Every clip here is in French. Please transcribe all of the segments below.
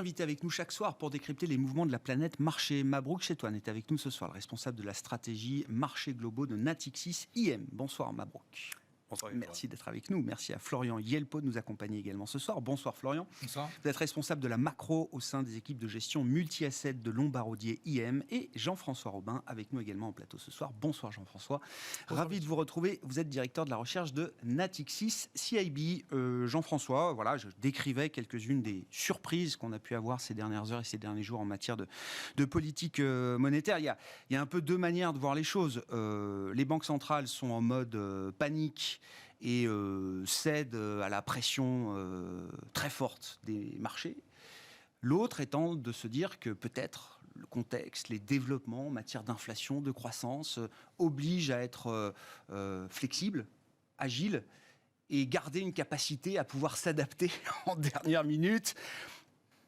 invité avec nous chaque soir pour décrypter les mouvements de la planète marché. Mabrouk Chetouane est avec nous ce soir, le responsable de la stratégie marchés globaux de Natixis IM. Bonsoir Mabrouk. Bonsoir. Merci d'être avec nous. Merci à Florian Yelpo de nous accompagner également ce soir. Bonsoir Florian. Bonsoir. Vous êtes responsable de la macro au sein des équipes de gestion multi-assets de Lombardier IM et Jean-François Robin avec nous également en plateau ce soir. Bonsoir Jean-François. Ravi de vous retrouver. Vous êtes directeur de la recherche de Natixis CIB. Jean-François, voilà, je décrivais quelques-unes des surprises qu'on a pu avoir ces dernières heures et ces derniers jours en matière de politique monétaire. Il y a un peu deux manières de voir les choses. Les banques centrales sont en mode panique et cède à la pression très forte des marchés. L'autre étant de se dire que peut-être le contexte, les développements en matière d'inflation, de croissance, obligent à être flexible, agile, et garder une capacité à pouvoir s'adapter en dernière minute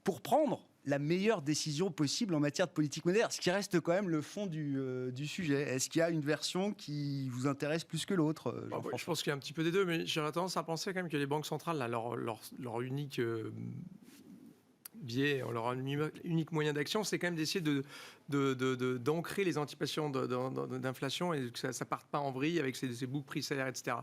pour prendre la meilleure décision possible en matière de politique monétaire, ce qui reste quand même le fond du sujet. Est-ce qu'il y a une version qui vous intéresse plus que l'autre, Jean-François ? Je pense qu'il y a un petit peu des deux, mais j'aurais tendance à penser quand même que les banques centrales, là, leur unique biais, leur unique moyen d'action, c'est quand même d'essayer d'ancrer les anticipations d'inflation et que ça ne parte pas en vrille avec ces boucles prix salaires, etc.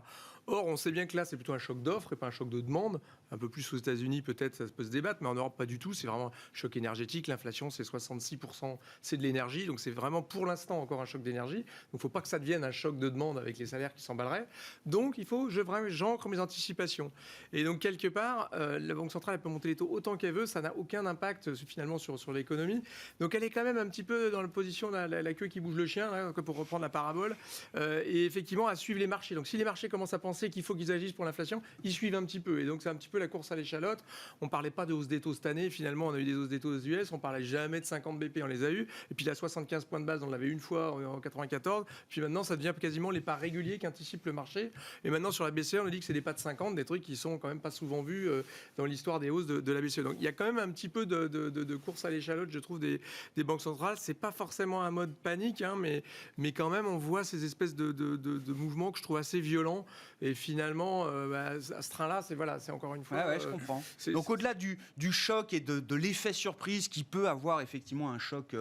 Or, on sait bien que là, c'est plutôt un choc d'offre et pas un choc de demande. Un peu plus aux États-Unis, peut-être, ça peut se débattre, mais en Europe, pas du tout. C'est vraiment un choc énergétique. L'inflation, c'est 66%, c'est de l'énergie. Donc, c'est vraiment, pour l'instant, encore un choc d'énergie. Donc, il ne faut pas que ça devienne un choc de demande avec les salaires qui s'emballeraient. Donc, il faut, j'ancre mes anticipations. Et donc, quelque part, la Banque centrale, elle peut monter les taux autant qu'elle veut. Ça n'a aucun impact, finalement, sur l'économie. Donc, elle est quand même un petit peu dans la position de la queue qui bouge le chien, là, pour reprendre la parabole. Et effectivement, à suivre les marchés. Donc, si les marchés commencent à penser qu'il faut qu'ils agissent pour l'inflation, ils suivent un petit peu. Et donc, c'est un petit peu la course à l'échalote. On ne parlait pas de hausse des taux cette année. Finalement, on a eu des hausses des taux aux US. On ne parlait jamais de 50 BP, on les a eu. Et puis, la 75 points de base, on l'avait une fois en 94. Puis maintenant, ça devient quasiment les pas réguliers qu'anticipe le marché. Et maintenant, sur la BCE, on nous dit que c'est des pas de 50, des trucs qui sont quand même pas souvent vus dans l'histoire des hausses de la BCE. Donc, il y a quand même un petit peu de course à l'échalote, je trouve, des banques centrales. C'est pas forcément un mode panique, hein, mais quand même, on voit ces espèces de mouvements que je trouve assez violents. Et finalement, à ce train-là, c'est encore une fois... Ouais, je comprends. Donc au-delà du choc et de l'effet surprise qui peut avoir effectivement un choc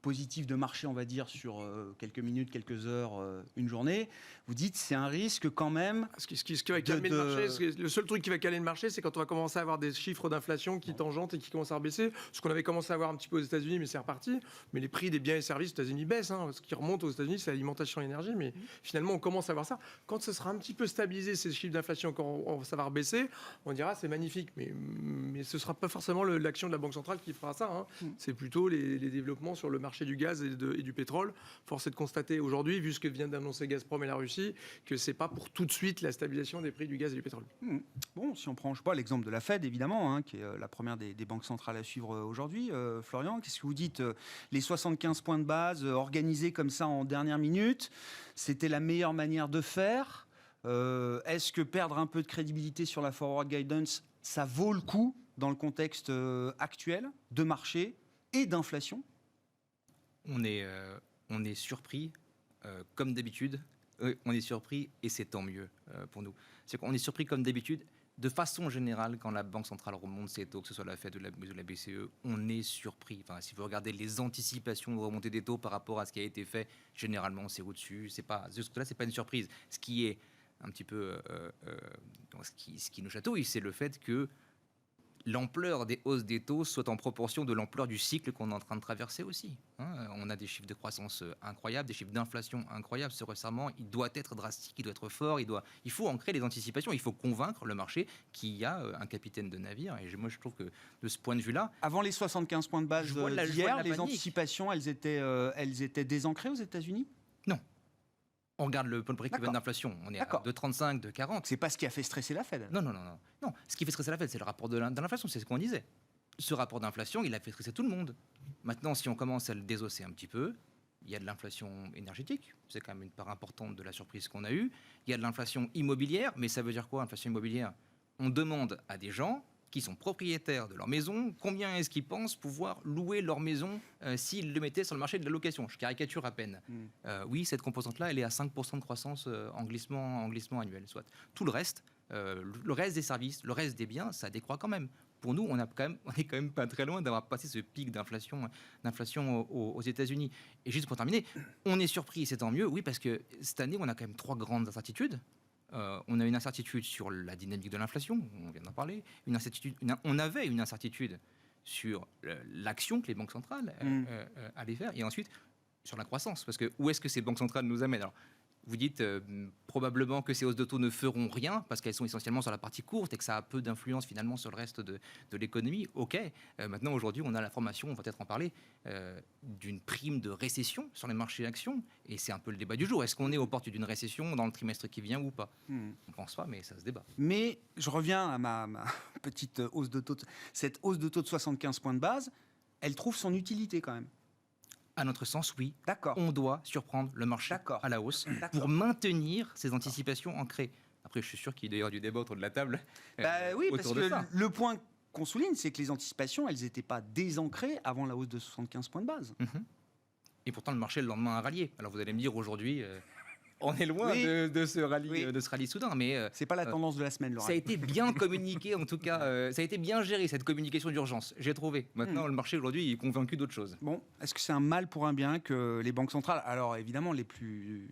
positif de marché, on va dire, sur quelques minutes, quelques heures, une journée, vous dites c'est un risque quand même... Ce qui va calmer le marché, le seul truc qui va calmer le marché, c'est quand on va commencer à avoir des chiffres d'inflation qui tangentent et qui commencent à rebaisser. Ce qu'on avait commencé à voir un petit peu aux États-Unis, mais c'est reparti. Mais les prix des biens et services aux États-Unis baissent. Hein. Ce qui remonte aux États-Unis, c'est l'alimentation et l'énergie. Mais finalement, on commence à voir ça. Quand ce sera un petit peu stabilisé, ces chiffres d'inflation, quand ça va rebaisser, on dira c'est magnifique. Mais ce ne sera pas forcément l'action de la Banque centrale qui fera ça. Hein. C'est plutôt les développements sur le marché du gaz et du pétrole. Force est de constater aujourd'hui, vu ce que vient d'annoncer Gazprom et la Russie, que c'est pas pour tout de suite la stabilisation des prix du gaz et du pétrole. Bon, si on prend, je sais pas, l'exemple de la Fed, évidemment, hein, qui est la première des banques centrales à suivre aujourd'hui. Florian, qu'est-ce que vous dites ? Les 75 points de base organisés comme ça en dernière minute, c'était la meilleure manière de faire ? Est-ce que perdre un peu de crédibilité sur la forward guidance, ça vaut le coup dans le contexte actuel de marché et d'inflation ? On est surpris, comme d'habitude. On est surpris et c'est tant mieux pour nous. C'est qu'on est surpris comme d'habitude. De façon générale, quand la Banque centrale remonte ses taux, que ce soit la Fed ou la BCE, on est surpris. Enfin, si vous regardez les anticipations de remontée des taux par rapport à ce qui a été fait, généralement, c'est au-dessus. C'est pas, de ce côté-là, c'est pas une surprise. Ce qui est un petit peu... ce qui nous chatouille, c'est le fait que l'ampleur des hausses des taux soit en proportion de l'ampleur du cycle qu'on est en train de traverser aussi. Hein, on a des chiffres de croissance incroyables, des chiffres d'inflation incroyables. Ce resserrement, il doit être drastique, il doit être fort, il faut ancrer les anticipations, il faut convaincre le marché qu'il y a un capitaine de navire. Et moi, je trouve que de ce point de vue-là... Avant les 75 points de base d'hier, les anticipations, elles étaient désancrées aux États-Unis ? Non. On regarde le break-even d'inflation, on est à 2,35, 2,40. C'est pas ce qui a fait stresser la Fed. Non. Ce qui fait stresser la Fed, c'est le rapport de l'inflation, c'est ce qu'on disait. Ce rapport d'inflation, il a fait stresser tout le monde. Maintenant, si on commence à le désosser un petit peu, il y a de l'inflation énergétique, c'est quand même une part importante de la surprise qu'on a eue. Il y a de l'inflation immobilière, mais ça veut dire quoi, l'inflation immobilière ? On demande à des gens qui sont propriétaires de leur maison, combien est-ce qu'ils pensent pouvoir louer leur maison s'ils le mettaient sur le marché de la location ? Je caricature à peine. Oui, cette composante-là, elle est à 5% de croissance en glissement annuel, soit. Tout le reste, le reste des services, le reste des biens, ça décroît quand même. pour nous, on est quand même pas très loin d'avoir passé ce pic d'inflation aux États-Unis. Et juste pour terminer, on est surpris, et c'est tant mieux, oui, parce que cette année, on a quand même 3 grandes incertitudes. On a une incertitude sur la dynamique de l'inflation, on vient d'en parler. On avait une incertitude sur l'action que les banques centrales allaient faire, et ensuite sur la croissance, parce que où est-ce que ces banques centrales nous amènent? Alors, vous dites probablement que ces hausses de taux ne feront rien parce qu'elles sont essentiellement sur la partie courte et que ça a peu d'influence finalement sur le reste de l'économie. Ok, maintenant aujourd'hui on a l'information, on va peut-être en parler, d'une prime de récession sur les marchés d'actions et c'est un peu le débat du jour. Est-ce qu'on est aux portes d'une récession dans le trimestre qui vient ou pas? On ne pense pas, mais ça se débat. Mais je reviens à ma petite hausse de taux. Cette hausse de taux de 75 points de base, elle trouve son utilité quand même. À notre sens, oui. D'accord. On doit surprendre le marché à la hausse pour maintenir ces anticipations ancrées. Après, je suis sûr qu'il y a d'ailleurs du débat autour de la table. Oui, parce autour de que ça. le point qu'on souligne, c'est que les anticipations, elles n'étaient pas désancrées avant la hausse de 75 points de base. Et pourtant, le marché, le lendemain, a rallié. Alors, vous allez me dire, aujourd'hui, on est loin de ce rallye soudain, mais c'est pas la tendance de la semaine, Laura. ça a été bien communiqué, en tout cas, ça a été bien géré, cette communication d'urgence, j'ai trouvé. Maintenant, le marché, aujourd'hui, est convaincu d'autre chose. Bon, est-ce que c'est un mal pour un bien que les banques centrales, alors évidemment, les plus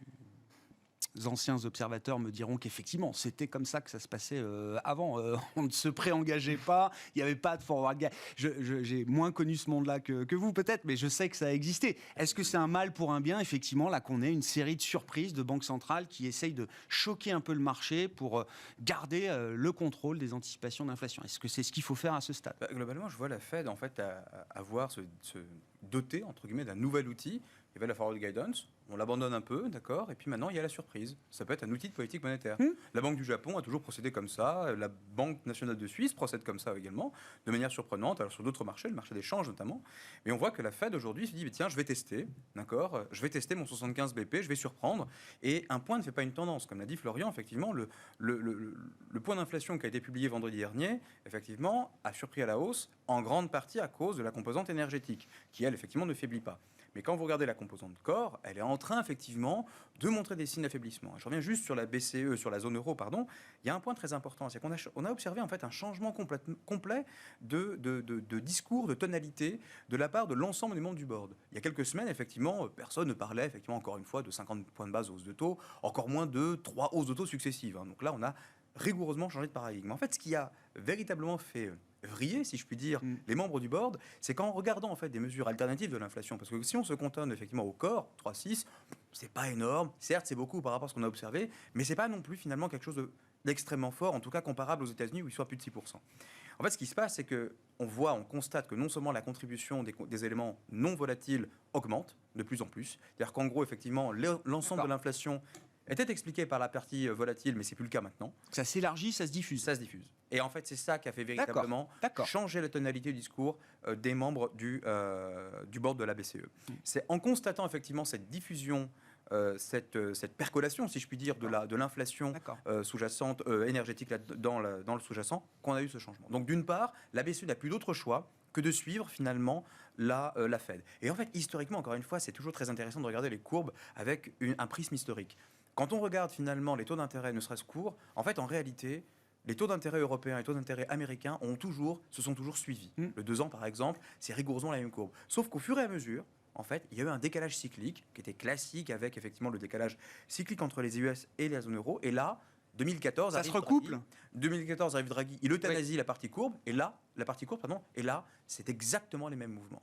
anciens observateurs me diront qu'effectivement, c'était comme ça que ça se passait avant. On ne se préengageait pas, il n'y avait pas de forward guide. J'ai moins connu ce monde-là que vous, peut-être, mais je sais que ça a existé. Est-ce que c'est un mal pour un bien, effectivement, là qu'on ait une série de surprises de banques centrales qui essayent de choquer un peu le marché pour garder le contrôle des anticipations d'inflation? Est-ce que c'est ce qu'il faut faire à ce stade? Globalement, je vois la Fed en fait avoir se doter entre guillemets d'un nouvel outil. Il y avait la forward guidance, on l'abandonne un peu, d'accord, et puis maintenant il y a la surprise. Ça peut être un outil de politique monétaire. La Banque du Japon a toujours procédé comme ça, la Banque nationale de Suisse procède comme ça également, de manière surprenante, alors sur d'autres marchés, le marché des changes notamment. Mais on voit que la Fed aujourd'hui se dit, tiens, je vais tester, d'accord, je vais tester mon 75 BP, je vais surprendre, et un point ne fait pas une tendance. Comme l'a dit Florian, effectivement, le point d'inflation qui a été publié vendredi dernier, effectivement, a surpris à la hausse, en grande partie à cause de la composante énergétique, qui elle, effectivement, ne faiblit pas. Mais quand vous regardez la composante corps, elle est en train effectivement de montrer des signes d'affaiblissement. Je reviens juste sur la BCE, sur la zone euro, pardon. Il y a un point très important, c'est qu'on a observé en fait un changement complet de discours, de tonalité de la part de l'ensemble des membres du board. Il y a quelques semaines, effectivement, personne ne parlait effectivement encore une fois de 50 points de base hausse de taux, encore moins de 3 hausses de taux successives. Donc là, on a rigoureusement changé de paradigme. En fait, ce qui a véritablement fait vriller, si je puis dire, les membres du board, c'est qu'en regardant en fait des mesures alternatives de l'inflation, parce que si on se cantonne effectivement au corps, 3,6, c'est pas énorme, certes c'est beaucoup par rapport à ce qu'on a observé, mais c'est pas non plus finalement quelque chose d'extrêmement fort, en tout cas comparable aux États-Unis où il soit plus de 6%. En fait, ce qui se passe, c'est que on constate que non seulement la contribution des éléments non volatiles augmente de plus en plus, c'est-à-dire qu'en gros, effectivement, l'ensemble de l'inflation était expliqué par la partie volatile, mais c'est plus le cas maintenant. Ça s'élargit, ça se diffuse. Ça se diffuse. Et en fait, c'est ça qui a fait véritablement changer la tonalité du discours des membres du board de la BCE. C'est en constatant effectivement cette diffusion, cette percolation, si je puis dire, de l'inflation sous-jacente, énergétique dans le sous-jacent, qu'on a eu ce changement. Donc d'une part, la BCE n'a plus d'autre choix que de suivre finalement la Fed. Et en fait, historiquement, encore une fois, c'est toujours très intéressant de regarder les courbes avec un prisme historique. Quand on regarde finalement les taux d'intérêt, ne serait-ce courts, en fait, en réalité, les taux d'intérêt européens et les taux d'intérêt américains se sont toujours suivis. Le 2 ans, par exemple, c'est rigoureusement la même courbe. Sauf qu'au fur et à mesure, en fait, il y a eu un décalage cyclique qui était classique avec effectivement le décalage cyclique entre les US et la zone euro. Et là, 2014 ça arrive se recouple. Draghi, 2014 arrive Draghi, il euthanasie la partie courbe, et là, c'est exactement les mêmes mouvements.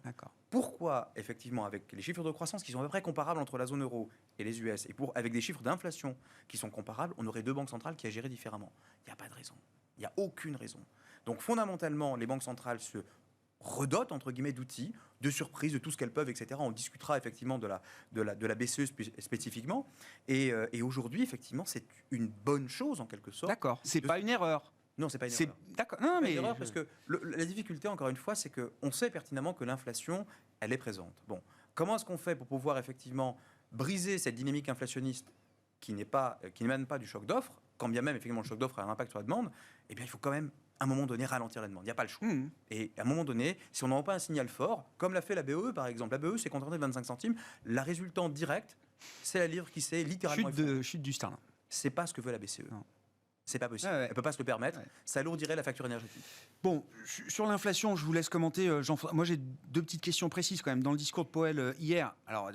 Pourquoi, effectivement, avec les chiffres de croissance qui sont à peu près comparables entre la zone euro et les US, et avec des chiffres d'inflation qui sont comparables, on aurait deux banques centrales qui agiraient différemment? Il n'y a pas de raison. Il n'y a aucune raison. Donc, fondamentalement, les banques centrales se redotent, entre guillemets, d'outils, de surprises, de tout ce qu'elles peuvent, etc. On discutera effectivement de la BCE spécifiquement. Et aujourd'hui, effectivement, c'est une bonne chose, en quelque sorte. D'accord. C'est pas une erreur. Non, c'est pas une erreur. D'accord. Non, mais parce que la difficulté, encore une fois, c'est qu'on sait pertinemment que l'inflation, elle est présente. Bon, comment est-ce qu'on fait pour pouvoir effectivement briser cette dynamique inflationniste qui n'émane pas du choc d'offre, quand bien même effectivement le choc d'offre a un impact sur la demande? Eh bien, il faut quand même à un moment donné ralentir la demande. Il n'y a pas le choix. Et à un moment donné, si on n'envoie pas un signal fort, comme l'a fait la BOE par exemple, la BOE c'est contrainté de 25 centimes, la résultante directe, c'est la livre qui s'est littéralement chute du sterling. C'est pas ce que veut la BCE. Non. C'est pas possible. Ouais, ouais. Elle peut pas se le permettre. Ouais. Ça alourdirait la facture énergétique. Bon, sur l'inflation, je vous laisse commenter, Jean-François. Moi, j'ai deux petites questions précises quand même. Dans le discours de Powell hier, alors,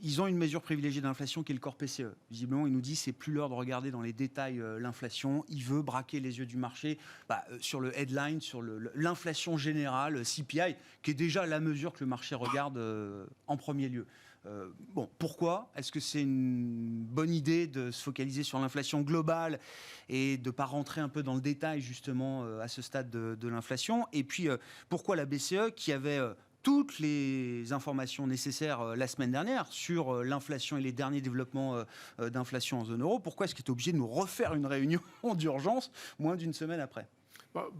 ils ont une mesure privilégiée d'inflation qui est le corps PCE. Visiblement, il nous dit que c'est plus l'heure de regarder dans les détails l'inflation. Il veut braquer les yeux du marché sur le headline, sur l'inflation générale, CPI, qui est déjà la mesure que le marché regarde en premier lieu. Bon, pourquoi ? Est-ce que c'est une bonne idée de se focaliser sur l'inflation globale et de ne pas rentrer un peu dans le détail justement à ce stade de l'inflation ? Et puis, pourquoi la BCE, qui avait toutes les informations nécessaires la semaine dernière sur l'inflation et les derniers développements d'inflation en zone euro, pourquoi est-ce qu'il est obligé de nous refaire une réunion d'urgence moins d'une semaine après ?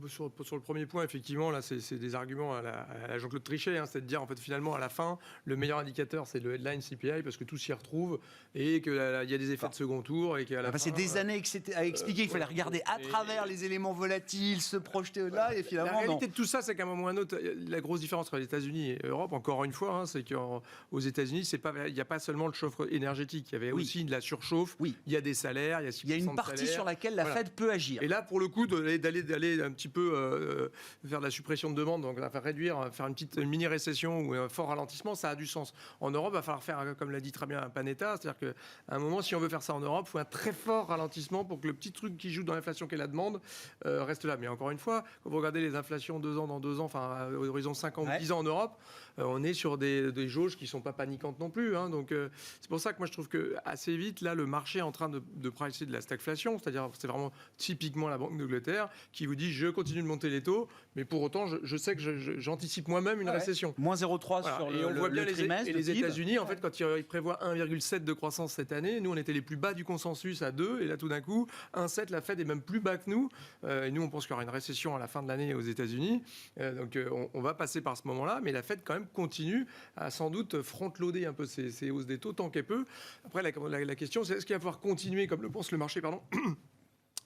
Sur le premier point, effectivement, là, c'est des arguments à la Jean-Claude Trichet, c'est de dire, en fait, finalement, à la fin, le meilleur indicateur, c'est le headline CPI, parce que tout s'y retrouve, et qu'il y a des effets de second tour, et qu'à la fin... C'est des années à expliquer qu'il fallait regarder à travers les éléments volatiles, se projeter au-delà, et finalement, la réalité de tout ça, c'est qu'à un moment ou à un autre, la grosse différence entre les États-Unis et l'Europe, encore une fois, c'est qu'aux États-Unis, il n'y a pas seulement le chauffe énergétique, il y avait aussi de la surchauffe, il y a des salaires, il y a une partie sur laquelle la Fed peut agir. Et là, pour le coup, d'aller un petit peu faire de la suppression de demande, donc faire une mini-récession ou un fort ralentissement, ça a du sens. En Europe, il va falloir faire, comme l'a dit très bien Panetta, c'est-à-dire qu'à un moment, si on veut faire ça en Europe, il faut un très fort ralentissement pour que le petit truc qui joue dans l'inflation qu'est la demande reste là. Mais encore une fois, quand vous regardez les inflations 2 ans dans 2 ans, enfin à horizon 5 ans ou 10 ans en Europe, on est sur des jauges qui ne sont pas paniquantes non plus. Donc c'est pour ça que moi je trouve que assez vite, là, le marché est en train de pricer de la stagflation, c'est-à-dire c'est vraiment typiquement la Banque d'Angleterre qui vous dit je continue de monter les taux, mais pour autant je sais que j'anticipe moi-même une récession. Moins 0,3 sur et on voit bien le trimestre. Et les États-Unis, en fait, quand ils prévoient 1,7 de croissance cette année, nous on était les plus bas du consensus à 2, et là tout d'un coup 1,7, la Fed est même plus bas que nous, et nous on pense qu'il y aura une récession à la fin de l'année aux États-Unis, donc on va passer par ce moment-là, mais la Fed quand même continue à sans doute front-loader un peu ces hausses des taux tant qu'elle peut. Après la question c'est est-ce qu'il va falloir continuer comme le pense le marché,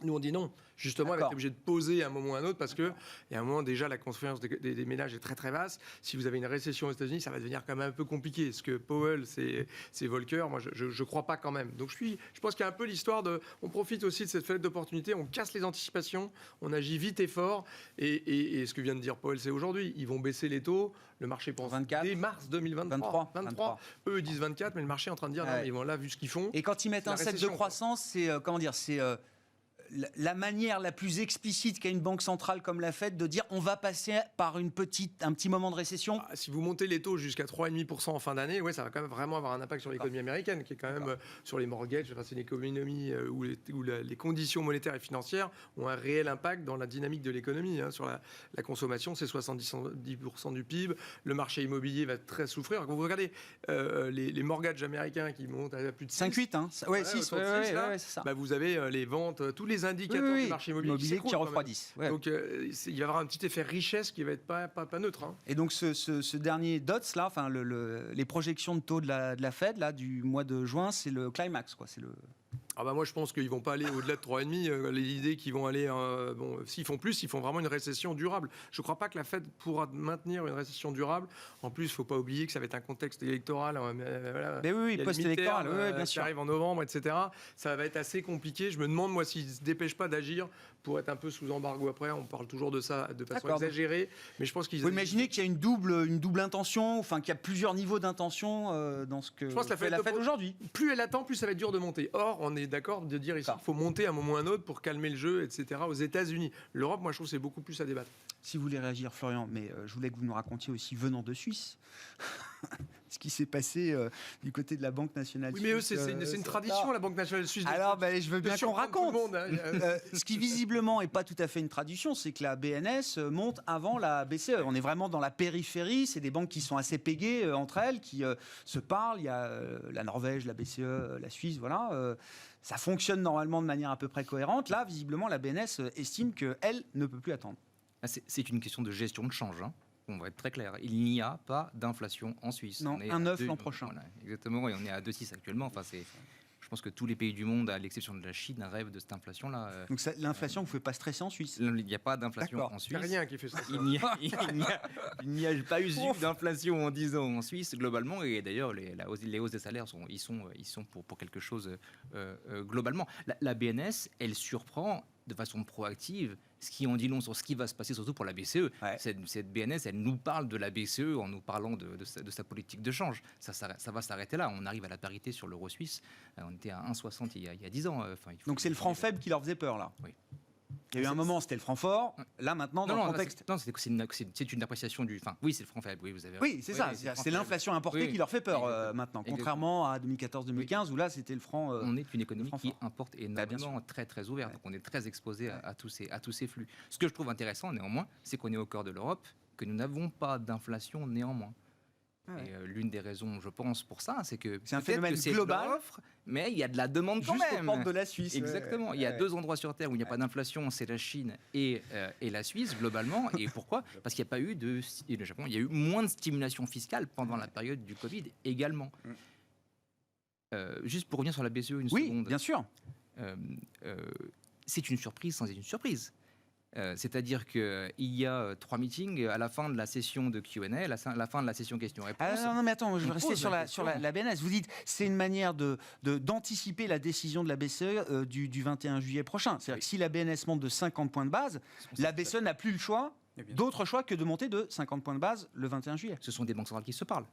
Nous, on dit non. Justement, elle va être obligée de poser à un moment ou à un autre parce qu'il y a un moment, déjà, la confiance des ménages est très, très basse. Si vous avez une récession aux États-Unis, ça va devenir quand même un peu compliqué. Ce que Powell, c'est Volcker, moi, je ne crois pas quand même. Donc, je pense qu'il y a un peu l'histoire de... On profite aussi de cette fenêtre d'opportunité, on casse les anticipations, on agit vite et fort. Et ce que vient de dire Powell, c'est aujourd'hui. Ils vont baisser les taux. Le marché pense 24, dès mars 2023. 23. Eux, ils disent 24, mais le marché est en train de dire non, mais ils vont là, vu ce qu'ils font. Et quand ils mettent un 7 de croissance, c'est... comment dire, c'est... la manière la plus explicite qu'a une banque centrale comme la Fed de dire on va passer par un petit moment de récession. Si vous montez les taux jusqu'à 3,5% en fin d'année, ça va quand même vraiment avoir un impact sur l'économie américaine, qui est quand même sur les mortgages. C'est une économie où les conditions monétaires et financières ont un réel impact dans la dynamique de l'économie. Sur la consommation, c'est 70% du PIB. Le marché immobilier va très souffrir. Quand vous regardez les mortgages américains qui montent à plus de 5,8, 6, c'est ça. Vous avez les ventes, tous les indicateurs du marché immobilier qui refroidissent. Donc il va y avoir un petit effet richesse qui va être pas neutre. Et donc ce dernier DOTS là, enfin les projections de taux de la Fed là du mois de juin, c'est le climax quoi, c'est le... moi je pense qu'ils vont pas aller au-delà de 3,5. L'idée qu'ils vont aller, s'ils font plus, ils font vraiment une récession durable. Je ne crois pas que la Fed pourra maintenir une récession durable. En plus, il ne faut pas oublier que ça va être un contexte électoral. Mais oui, post-électoral, bien qui sûr. arrive en novembre, etc. Ça va être assez compliqué. Je me demande moi s'ils ne se dépêchent pas d'agir pour être un peu sous embargo après. On parle toujours de ça de façon exagérée, mais je pense qu'ils... Vous imaginez qu'il y a une double intention, enfin qu'il y a plusieurs niveaux d'intention dans ce que fait la Fed aujourd'hui. Plus elle attend, plus ça va être dur de monter. Or, on est d'accord de dire ici qu'il faut monter à un moment ou à un autre pour calmer le jeu, etc. Aux États-Unis. L'Europe, moi, je trouve que c'est beaucoup plus à débattre. Si vous voulez réagir, Florian, mais je voulais que vous nous racontiez aussi, venant de Suisse, ce qui s'est passé du côté de la Banque nationale suisse. Oui, mais eux, c'est une tradition, la Banque nationale suisse. Alors, je veux bien qu'on raconte. Ce qui visiblement n'est pas tout à fait une tradition, c'est que la BNS monte avant la BCE. On est vraiment dans la périphérie. C'est des banques qui sont assez pégées entre elles, qui se parlent. Il y a la Norvège, la BCE, la Suisse, voilà. Ça fonctionne normalement de manière à peu près cohérente. Là, visiblement, la BNS estime qu'elle ne peut plus attendre. C'est une question de gestion de change. On va être très clair. Il n'y a pas d'inflation en Suisse. Non, 1,9 l'an prochain. Voilà, exactement, et on est à 2,6 actuellement. Enfin, Je pense que tous les pays du monde, à l'exception de la Chine, rêvent de cette inflation-là. Donc l'inflation, vous ne pouvez pas stresser en Suisse. Il n'y a pas d'inflation D'accord. en C'est Suisse. rien qui fait ça. Il n'y a pas eu d'inflation en 10 ans en Suisse, globalement. Et d'ailleurs, les hausses des salaires, ils sont pour quelque chose globalement. La BNS, elle surprend de façon proactive, ce qui en dit long sur ce qui va se passer, surtout pour la BCE. Ouais. Cette BNS, elle nous parle de la BCE en nous parlant de sa politique de change. Ça va s'arrêter là. On arrive à la parité sur l'euro suisse. On était à 1,60 il y a 10 ans. Donc c'est le franc faible qui leur faisait peur, là. Oui. Il y a eu un moment, c'était le franc fort. Là, maintenant, dans le contexte... C'est une appréciation du... Enfin, oui, c'est le franc faible, oui, vous avez Oui, c'est ça. C'est l'inflation importée Oui, qui leur fait peur exactement. maintenant. Exactement. Contrairement à 2014-2015, où là, c'était le franc... On est une économie franc qui fort. importe bien énormément, très très ouverte. Donc on est très exposé à tous ces flux. Ce que je trouve intéressant néanmoins, c'est qu'on est au cœur de l'Europe, que nous n'avons pas d'inflation néanmoins. Ouais. Et l'une des raisons, je pense, pour ça, c'est que C'est un peut-être phénomène que c'est de global. l'offre, mais il y a de la demande quand Juste aux même. portes de la Suisse. Exactement. Il y a deux endroits sur Terre où il n'y a pas d'inflation, c'est la Chine et la Suisse, globalement. Et pourquoi ? Parce qu'il n'y a pas eu et le Japon, il y a eu moins de stimulation fiscale pendant la période du Covid également. Juste pour revenir sur la BCE une Oui, seconde. bien sûr. C'est une surprise sans être une surprise. C'est-à-dire qu'il y a 3 meetings à la fin de la session de Q&A, à la fin de la session questions-réponses. Ah, non, mais attends, je vais On rester pose sur la la, question. sur la BNS. Vous dites c'est une manière d'anticiper la décision de la BCE du 21 juillet prochain. C'est-à-dire Oui. que si la BNS monte de 50 points de base, la BCE n'a plus le choix, Eh bien, d'autre choix que de monter de 50 points de base le 21 juillet. Ce sont des banques centrales qui se parlent.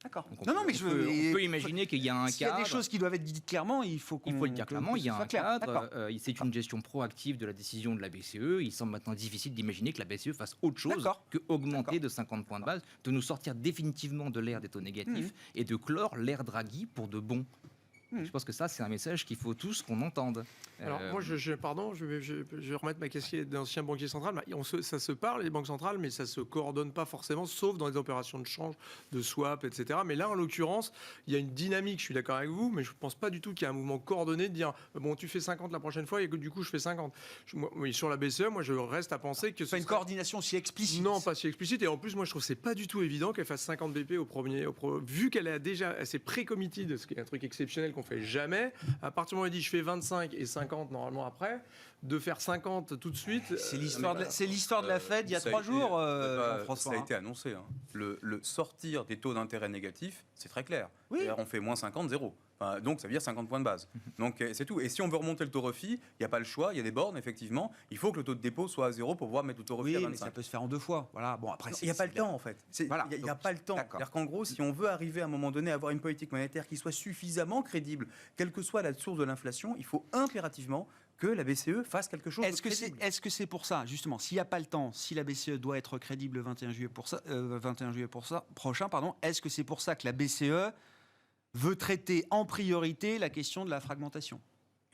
D'accord. Donc Non, non, mais on peut imaginer qu'il y a un S'il y a cadre. des choses qui doivent être dites clairement, il faut qu'on. Il faut le dire clairement, il y a que ce un soit clair. D'accord. cadre, c'est une gestion proactive de la décision de la BCE. Il semble maintenant difficile d'imaginer que la BCE fasse autre chose D'accord. que augmenter de 50 points de base, de nous sortir définitivement de l'ère des taux négatifs et de clore l'ère Draghi pour de bon. Je pense que ça, c'est un message qu'il faut tous qu'on entende. Alors moi, je vais remettre ma casquette d'ancien banquier central. Ça se parle, les banques centrales, mais ça se coordonne pas forcément, sauf dans les opérations de change, de swap, etc. Mais là, en l'occurrence, il y a une dynamique, je suis d'accord avec vous, mais je ne pense pas du tout qu'il y a un mouvement coordonné de dire, bon, tu fais 50 la prochaine fois et que du coup, je fais 50. Oui, sur la BCE, moi, je reste à penser que C'est pas une coordination si explicite. Non, pas si explicite. Et en plus, moi, je trouve que c'est pas du tout évident qu'elle fasse 50 BP vu qu'elle a déjà assez pré-committed, ce qui est un truc exceptionnel qu'on fait jamais. À partir du moment où elle dit je fais 25 et 50 normalement après, de faire 50 tout de suite. C'est l'histoire de la Fed il y a Ça 3 été- jours, Ça Jean-François. a été annoncé. Hein. Le sortir des taux d'intérêt négatifs, c'est très clair. Oui. C'est-à-dire, on fait moins 50, 0. Enfin, donc ça veut dire 50 points de base. Donc c'est tout. Et si on veut remonter le taux refi, il n'y a pas le choix, il y a des bornes, effectivement. Il faut que le taux de dépôt soit à 0 pour pouvoir mettre le taux refi Oui, à mais 25. ça peut se faire en 2 fois. Voilà. Bon, après, Il n'y a pas le temps en fait. Voilà. Il n'y a Donc, pas le temps. d'accord. C'est-à-dire qu'en gros, si on veut arriver à un moment donné à avoir une politique monétaire qui soit suffisamment crédible, quelle que soit la source de l'inflation, il faut impérativement que la BCE fasse quelque chose de crédible. Est-ce que c'est pour ça, justement, s'il n'y a pas le temps, si la BCE doit être crédible le 21 juillet, prochain, est-ce que c'est pour ça que la BCE veut traiter en priorité la question de la fragmentation?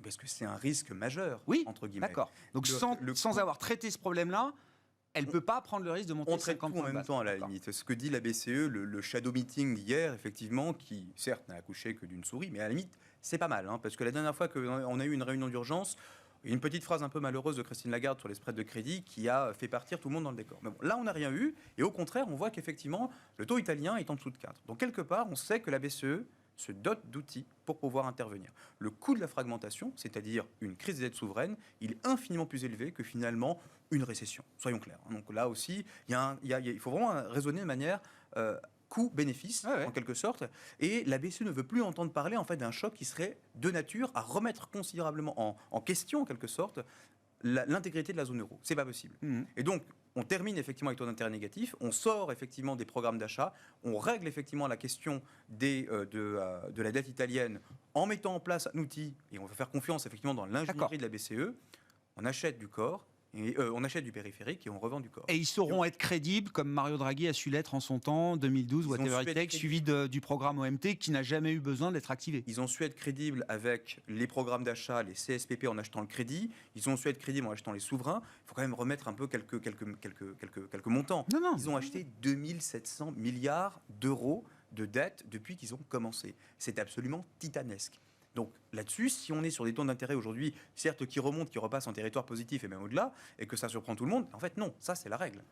Parce que c'est un risque majeur, Oui, entre guillemets. d'accord. Donc Le sans coût- avoir traité ce problème-là, elle ne peut pas prendre le risque de monter On traite 50 tout en points de même base. temps, à la D'accord. limite. Ce que dit la BCE, le shadow meeting d'hier, effectivement, qui, certes, n'a accouché que d'une souris, mais à la limite, c'est pas mal. Hein, parce que la dernière fois qu'on a eu une réunion d'urgence, il y a une petite phrase un peu malheureuse de Christine Lagarde sur les spreads de crédit qui a fait partir tout le monde dans le décor. Mais bon, là, on n'a rien eu. Et au contraire, on voit qu'effectivement, le taux italien est en dessous de 4. Donc, quelque part, on sait que la BCE se dote d'outils pour pouvoir intervenir. Le coût de la fragmentation, c'est-à-dire une crise des dettes souveraines, il est infiniment plus élevé que finalement une récession. Soyons clairs. Donc là aussi, il faut vraiment raisonner de manière coût-bénéfice, en quelque sorte. Et la BCE ne veut plus entendre parler en fait, d'un choc qui serait de nature à remettre considérablement en question, en quelque sorte, l'intégrité de la zone euro. C'est pas possible. Et donc, on termine effectivement avec taux d'intérêt négatif, on sort effectivement des programmes d'achat, on règle effectivement la question de la dette italienne en mettant en place un outil, et on va faire confiance effectivement dans l'ingénierie de la BCE, on achète du corps, on achète du périphérique et on revend du corps. Et ils sauront être crédibles comme Mario Draghi a su l'être en son temps, 2012, Ils ont whatever su it être takes, suivi du programme OMT qui n'a jamais eu besoin d'être activé. Ils ont su être crédibles avec les programmes d'achat, les CSPP en achetant le crédit. Ils ont su être crédibles en achetant les souverains. Il faut quand même remettre un peu quelques montants. Non. Ils ont acheté 2700 milliards d'euros de dettes depuis qu'ils ont commencé. C'est absolument titanesque. Donc là-dessus, si on est sur des taux d'intérêt aujourd'hui, certes qui remontent, qui repassent en territoire positif et même au-delà, et que ça surprend tout le monde, en fait non, ça c'est la règle.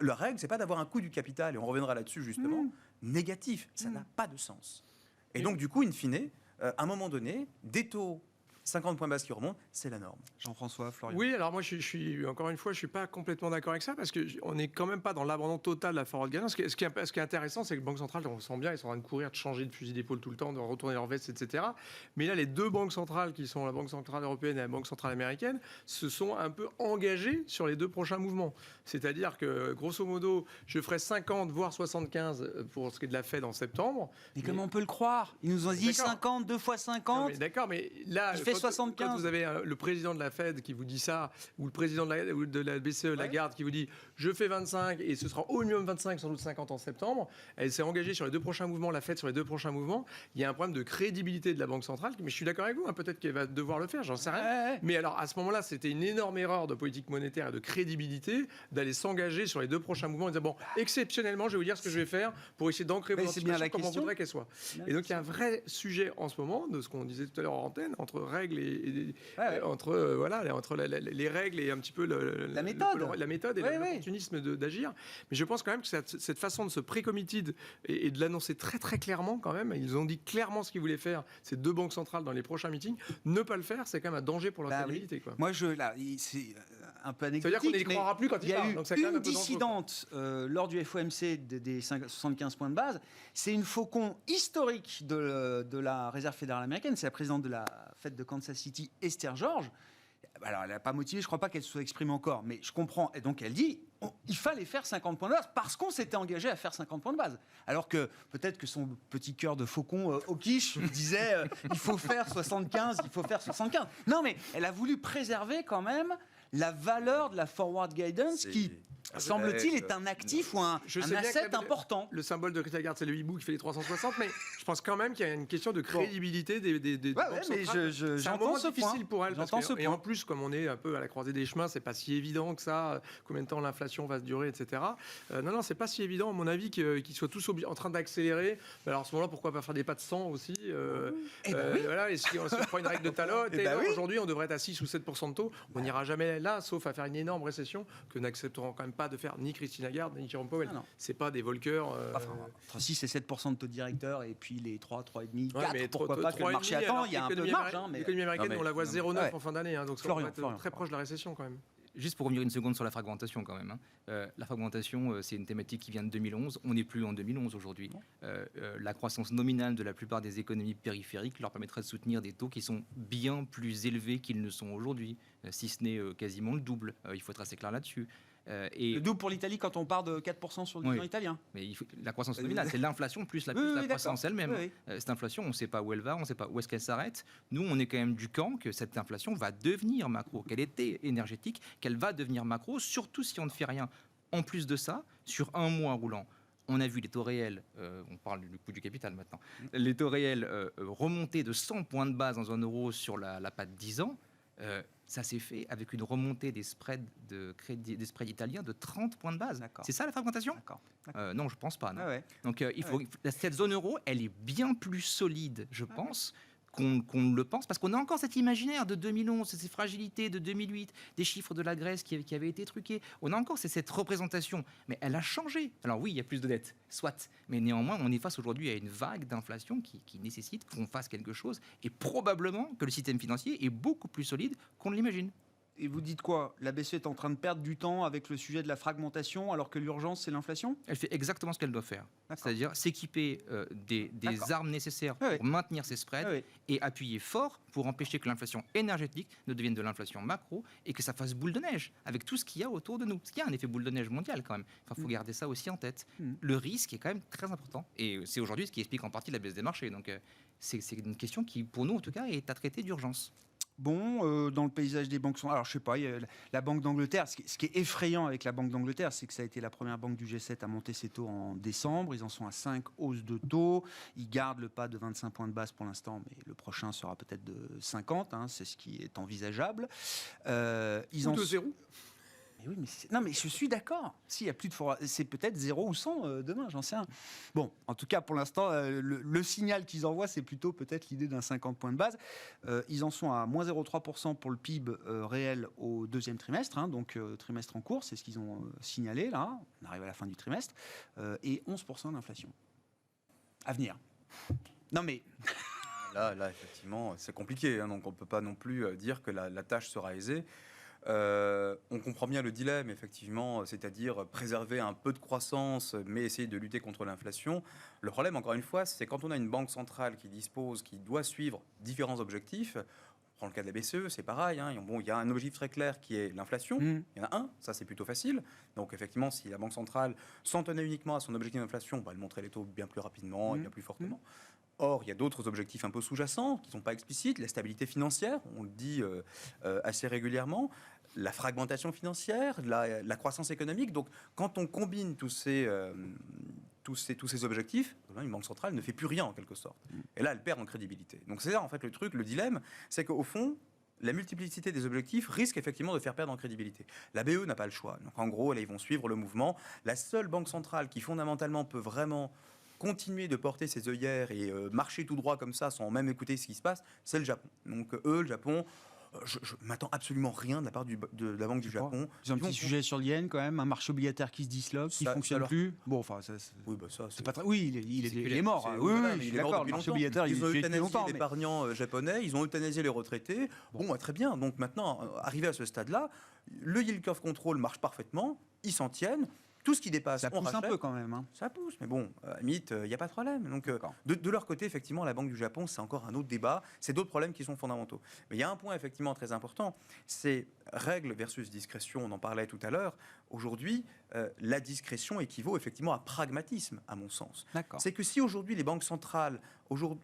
La règle, c'est pas d'avoir un coût du capital, et on reviendra là-dessus justement, négatif. Ça n'a pas de sens. Et donc du coup, in fine, À un moment donné, des taux 50 points base qui remontent, c'est la norme. Jean-François, Florian. Oui, alors moi, je suis encore une fois, je suis pas complètement d'accord avec ça parce que on n'est quand même pas dans l'abandon total de la forward guidance. Ce qui est intéressant, c'est que les banques centrales, on sent bien, ils sont en train de courir, de changer de fusil d'épaule tout le temps, de retourner leur veste, etc. Mais là, les deux banques centrales qui sont la Banque centrale européenne et la Banque centrale américaine se sont un peu engagées sur les deux prochains mouvements. C'est-à-dire que, grosso modo, je ferai 50 voire 75 pour ce qui est de la Fed en septembre. Mais comment on peut le croire? Ils nous ont dit D'accord. 50, 2 fois Non, 50. mais d'accord, mais là, Il fait 75. quand vous avez le président de la Fed qui vous dit ça, ou le président de la BCE, Lagarde, qui vous dit je fais 25 et ce sera au minimum 25, sans doute 50 en septembre, elle s'est engagée sur les deux prochains mouvements, la Fed sur les deux prochains mouvements. Il y a un problème de crédibilité de la Banque centrale, mais je suis d'accord avec vous, hein, peut-être qu'elle va devoir le faire, j'en sais rien. Ouais. Mais alors, à ce moment-là, c'était une énorme erreur de politique monétaire et de crédibilité d'aller s'engager sur les deux prochains mouvements et dire bon, exceptionnellement, je vais vous dire ce que je vais faire pour essayer d'ancrer Mais vos c'est bien la anticipations comme on question. voudrait qu'elle soit. Et donc, il y a un vrai sujet en ce moment, de ce qu'on disait tout à l'heure en antenne, entre règles entre les règles et un petit peu La méthode. la méthode et Ouais, ouais. l'opportunisme d'agir. Mais je pense quand même que cette façon de se pré-committed et de l'annoncer très très clairement quand même, ils ont dit clairement ce qu'ils voulaient faire, ces deux banques centrales dans les prochains meetings, ne pas le faire, c'est quand même un danger pour leur Bah stabilité. Quoi. Moi, c'est un peu Ça veut dire qu'on anecdotique. n'y croira plus quand Il ils y a parlent. eu Donc c'est quand même une un peu dangereux. dissidente lors du FOMC des 75 points de base. C'est une faucon historique de la Réserve fédérale américaine. C'est la présidente de la Fed de Kansas City, Esther George. Alors, elle n'a pas motivé, je ne crois pas qu'elle se soit exprimée encore, mais je comprends. Et donc, elle dit il fallait faire 50 points de base parce qu'on s'était engagé à faire 50 points de base. Alors que peut-être que son petit cœur de faucon au quiche lui disait il faut faire 75, il faut faire 75. Non, mais elle a voulu préserver quand même la valeur de la forward guidance qui, semble-t-il, est un actif ou un Je sais bien asset que important. Le symbole de Chris Lagarde, c'est le hibou qui fait les 360, mais je pense quand même qu'il y a une question de crédibilité des Ouais, banques mais centrales. C'est un j'entends moment ce difficile point. pour elle. J'entends ce Et point. en plus, comme on est un peu à la croisée des chemins, c'est pas si évident que ça. Combien de temps l'inflation va se durer, etc. Non, c'est pas si évident, à mon avis, qu'ils soient tous en train d'accélérer. Mais alors à ce moment-là, pourquoi pas faire des pas de 100 aussi Eh ben oui. Voilà, et si on se prend une règle de Taylor, Eh ben oui. aujourd'hui, on devrait être à 6 ou 7% de taux. On n'ira jamais là, sauf à faire une énorme récession que n'accepteront quand même pas de faire ni Christine Lagarde ni Jérôme Powell. Ah non. C'est pas des volqueurs. Enfin, entre 6 et 7% de taux directeur et puis les 3, 3,5, 4, Ouais, mais pourquoi pas que le marché attend, il y a un peu de marge. Hein, mais... L'économie américaine, Non, mais- on la voit 0,9 Ouais. en fin d'année, hein, donc ça Florian, va être Florian. très proche de la récession quand même. Juste pour revenir une seconde sur la fragmentation quand même. La fragmentation, c'est une thématique qui vient de 2011. On n'est plus en 2011 aujourd'hui. La croissance nominale de la plupart des économies périphériques leur permettrait de soutenir des taux qui sont bien plus élevés qu'ils ne sont aujourd'hui, si ce n'est quasiment le double. Il faut être assez clair là-dessus. Et Le double pour l'Italie quand on part de 4% sur le Oui. bilan italien. mais la croissance nominale, c'est l'inflation plus la, Oui, plus la oui, croissance d'accord. elle-même. Oui, Cette inflation, on ne sait pas où elle va, on ne sait pas où est-ce qu'elle s'arrête. Nous, on est quand même du camp que cette inflation va devenir macro, qu'elle était énergétique, qu'elle va devenir macro, surtout si on ne fait rien. En plus de ça, sur un mois roulant, on a vu les taux réels, on parle du coût du capital maintenant, les taux réels remonter de 100 points de base en zone euro sur la patte 10 ans. Ça s'est fait avec une remontée des spreads de crédit, des spreads italiens de 30 points de base. D'accord. C'est ça la fragmentation? D'accord. Non, je pense pas. Non. Ah ouais. Donc cette zone euro, elle est bien plus solide, je pense, qu'on le pense, parce qu'on a encore cet imaginaire de 2011, ces fragilités de 2008, des chiffres de la Grèce qui avaient été truqués. On a encore cette représentation, mais elle a changé. Alors oui, il y a plus de dettes, soit, mais néanmoins, on est face aujourd'hui à une vague d'inflation qui nécessite qu'on fasse quelque chose, et probablement que le système financier est beaucoup plus solide qu'on ne l'imagine. Et vous dites quoi? La BCE est en train de perdre du temps avec le sujet de la fragmentation alors que l'urgence c'est l'inflation? Elle fait exactement ce qu'elle doit faire, D'accord. c'est-à-dire s'équiper des D'accord. armes nécessaires Oui, oui. pour maintenir ses spreads Oui, oui. et appuyer fort pour empêcher que l'inflation énergétique ne devienne de l'inflation macro et que ça fasse boule de neige avec tout ce qu'il y a autour de nous. Parce qu'il y a un effet boule de neige mondial quand même. Il faut garder ça aussi en tête. Le risque est quand même très important et c'est aujourd'hui ce qui explique en partie la baisse des marchés. Donc c'est une question qui, pour nous en tout cas, est à traiter d'urgence. Bon, dans le paysage des banques, alors je sais pas, il y a la Banque d'Angleterre, ce qui est effrayant avec la Banque d'Angleterre, c'est que ça a été la première banque du G7 à monter ses taux en décembre. Ils en sont à 5 hausses de taux. Ils gardent le pas de 25 points de base pour l'instant, mais le prochain sera peut-être de 50, hein, c'est ce qui est envisageable. Ils Ou en de sont- zéro. Mais oui, mais non, mais je suis d'accord. S'il y a plus de forward, c'est peut-être 0 ou 100 demain, j'en sais rien. Bon, en tout cas, pour l'instant, le signal qu'ils envoient, c'est plutôt peut-être l'idée d'un 50 points de base. Ils en sont à moins 0,3% pour le PIB réel au deuxième trimestre, hein, donc trimestre en cours, c'est ce qu'ils ont signalé là. On arrive à la fin du trimestre, et 11% d'inflation à venir. Non mais Là, effectivement, c'est compliqué. Donc, on ne peut pas non plus dire que la tâche sera aisée. On comprend bien le dilemme, effectivement, c'est-à-dire préserver un peu de croissance, mais essayer de lutter contre l'inflation. Le problème, encore une fois, c'est quand on a une banque centrale qui doit suivre différents objectifs. Dans le cas de la BCE, c'est pareil. Bon, il y a un objectif très clair qui est l'inflation. Il y en a un, ça c'est plutôt facile. Donc effectivement, si la Banque centrale s'en tenait uniquement à son objectif d'inflation, elle montrait les taux bien plus rapidement et bien plus fortement. Or, il y a d'autres objectifs un peu sous-jacents qui ne sont pas explicites. La stabilité financière, on le dit assez régulièrement. La fragmentation financière, la croissance économique. Donc quand on combine tous ces objectifs, une banque centrale ne fait plus rien en quelque sorte. Et là, elle perd en crédibilité. Donc c'est ça en fait le truc, le dilemme, c'est qu'au fond, la multiplicité des objectifs risque effectivement de faire perdre en crédibilité. La BE n'a pas le choix. Donc en gros, là, ils vont suivre le mouvement. La seule banque centrale qui fondamentalement peut vraiment continuer de porter ses œillères et marcher tout droit comme ça sans même écouter ce qui se passe, c'est le Japon. Donc le Japon... Je m'attends absolument rien de la part de la Banque du Japon. Ils ont un petit sujet sur le yen quand même, un marché obligataire qui se disloque, qui ne fonctionne plus. Bon, enfin, oui, bah ça, c'est pas très... Oui, il est mort. Oui, je suis d'accord. Le marché obligataire, ils ont depuis euthanasié longtemps. l'épargnant japonais, ils ont euthanasié les retraités. Bon, très bien. Donc maintenant, arrivé à ce stade-là, le yield curve control marche parfaitement. Ils s'en tiennent. Tout ce qui dépasse, ça on pousse rachète. Un peu quand même. Ça pousse, mais bon, à la limite, il n'y a pas de problème. Donc, de leur côté, effectivement, la Banque du Japon, c'est encore un autre débat. C'est d'autres problèmes qui sont fondamentaux. Mais il y a un point, effectivement, très important. C'est règle versus discrétion. On en parlait tout à l'heure. Aujourd'hui, la discrétion équivaut effectivement à pragmatisme, à mon sens. C'est que si aujourd'hui, les banques centrales,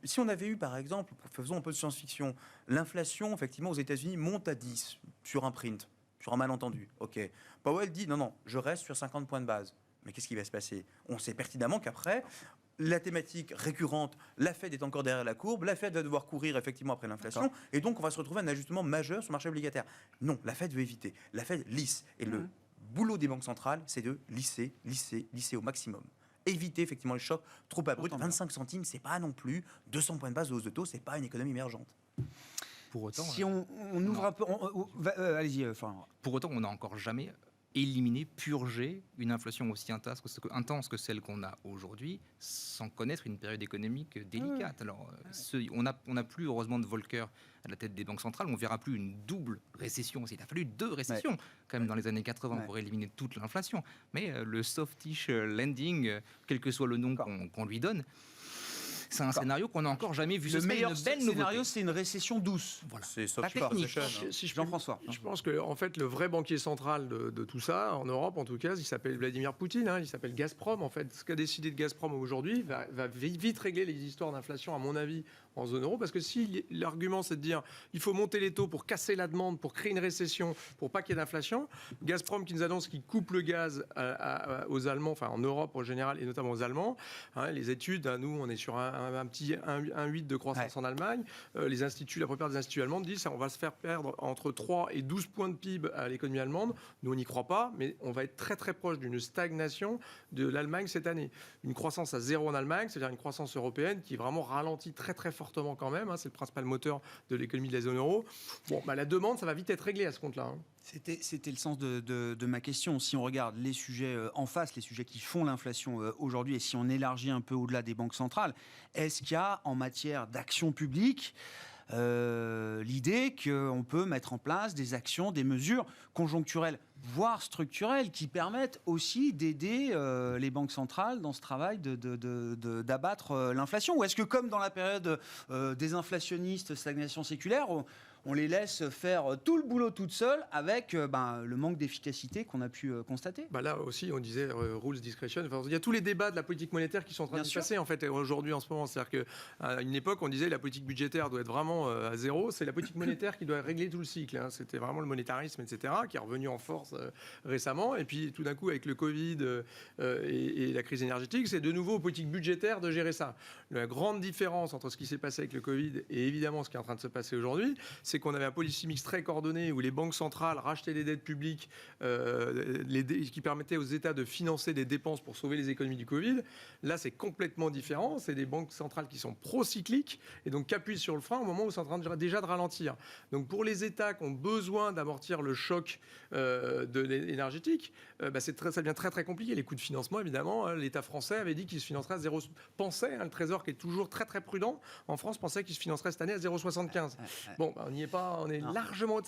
si on avait eu, par exemple, faisons un peu de science-fiction, l'inflation, effectivement, aux États-Unis monte à 10 sur un print. Sur un malentendu, ok. Powell dit non, je reste sur 50 points de base. Mais qu'est-ce qui va se passer? On sait pertinemment qu'après, la thématique récurrente, la Fed est encore derrière la courbe, la Fed va devoir courir effectivement après l'inflation, et donc on va se retrouver à un ajustement majeur sur le marché obligataire. Non, la Fed veut éviter. La Fed lisse. Et le boulot des banques centrales, c'est de lisser au maximum. Éviter effectivement les chocs trop abrupts. 25 centimes, c'est pas non plus 200 points de base de hausse de taux, c'est pas une économie émergente. Pour autant, si on ouvre un peu... allez-y, Pour autant, on n'a encore jamais éliminé, purgé une inflation aussi intense que celle qu'on a aujourd'hui, sans connaître une période économique délicate. Alors, on n'a plus, heureusement, de Volcker à la tête des banques centrales. On ne verra plus une double récession. Il a fallu 2 récessions, quand même, dans les années 80 pour éliminer toute l'inflation. Mais le softish landing, quel que soit le nom qu'on lui donne, c'est un scénario qu'on n'a encore jamais vu. Le meilleur scénario, c'est une récession douce. Voilà. C'est soft recession. Jean-François. Je pense que en fait, le vrai banquier central de tout ça, en Europe en tout cas, il s'appelle Vladimir Poutine, il s'appelle Gazprom. En fait, ce qu'a décidé de Gazprom aujourd'hui va vite régler les histoires d'inflation, à mon avis, en zone euro. Parce que si l'argument, c'est de dire il faut monter les taux pour casser la demande, pour créer une récession, pour pas qu'il y ait d'inflation, Gazprom qui nous annonce qu'il coupe le gaz aux Allemands, enfin en Europe en général, et notamment aux Allemands. Les études, nous, on est sur un petit 1,8 de croissance en Allemagne. La plupart des instituts allemands disent on va se faire perdre entre 3 et 12 points de PIB à l'économie allemande. Nous, on n'y croit pas, mais on va être très très proche d'une stagnation de l'Allemagne cette année. Une croissance à 0 en Allemagne, c'est-à-dire une croissance européenne qui vraiment ralentit très très fortement quand même. C'est le principal moteur de l'économie de la zone euro. Bon, la demande, ça va vite être réglé à ce compte-là. C'était le sens de ma question. Si on regarde les sujets en face, les sujets qui font l'inflation aujourd'hui, et si on élargit un peu au-delà des banques centrales, est-ce qu'il y a en matière d'action publique l'idée qu'on peut mettre en place des actions, des mesures conjoncturelles, voire structurelles, qui permettent aussi d'aider les banques centrales dans ce travail d'abattre l'inflation? Ou est-ce que, comme dans la période désinflationniste, stagnation séculaire, on les laisse faire tout le boulot toutes seules avec le manque d'efficacité qu'on a pu constater? Là aussi, on disait rules discretion. Enfin, il y a tous les débats de la politique monétaire qui sont en train de se passer en fait aujourd'hui en ce moment. C'est-à-dire qu'à une époque, on disait la politique budgétaire doit être vraiment à zéro. C'est la politique monétaire qui doit régler tout le cycle. C'était vraiment le monétarisme, etc., qui est revenu en force récemment. Et puis tout d'un coup, avec le Covid et la crise énergétique, c'est de nouveau aux politiques budgétaires de gérer ça. La grande différence entre ce qui s'est passé avec le Covid et évidemment ce qui est en train de se passer aujourd'hui, c'est qu'on avait un policy mix très coordonné où les banques centrales rachetaient des dettes publiques qui permettaient aux États de financer des dépenses pour sauver les économies du Covid. Là, c'est complètement différent. C'est des banques centrales qui sont pro-cycliques et donc qui appuient sur le frein au moment où c'est en train déjà de ralentir. Donc pour les États qui ont besoin d'amortir le choc de l'énergétique, ça devient très très compliqué. Les coûts de financement, évidemment, l'État français avait dit qu'il se financerait à 0, le Trésor qui est toujours très très prudent, en France pensait qu'il se financerait cette année à 0,75. Bon, on n'y est pas, on est largement